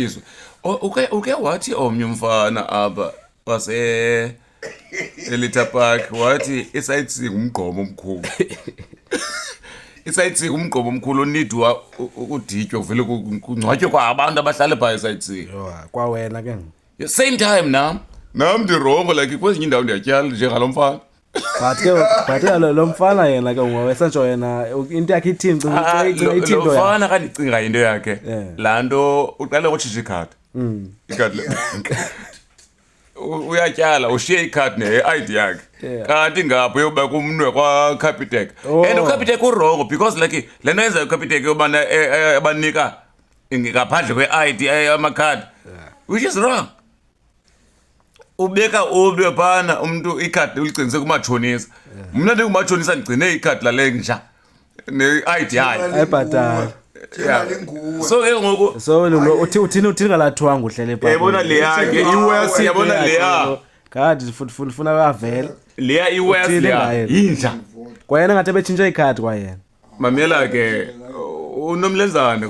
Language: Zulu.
izwe uke wathi omnye umfana apha wase Elita Park wathi i-sightseeing umgqomo omkhulu. I-sightseeing umgqomo omkhulu onidwa ukuditywa uvele kungcwatywe kwa abantu abahlala phaa i-sightseeing. Kwa wena ke Same time nam ndirongo like kwezinye indawo ndiyatyala njengalo mfana. but lo mfana yena ke ungawesentsho yena into yakhe ithini lo mfana kandicinga into yakhe laa nto uqale ngotshisha ikhadi. Ikhadi uyatyala ushiye ikhadi ne-ID yakhe kanti ngapho yoba kumnwe kwa-Capitec and uCapitec urongo because like le nto yenza uCapitec yobana abanika ngaphandle kwe-ID amakhadi which is wrong. Ubeka ube phana umuntu ikhadi uligcinise kumatshonisa. Mna ndingumatshonisa ndigcine ikhadi lale nja ne-ID yayo ayibhatala. So ke ngoku So uthini ngalathwanga uhlele phaa. yabona le yakhe iwesi yabona le ya kanti funa uyavela leya iwesi leya yinja kwayena ngathi ebetshintshe ikhadi kwayena. mamela ke unomlenzane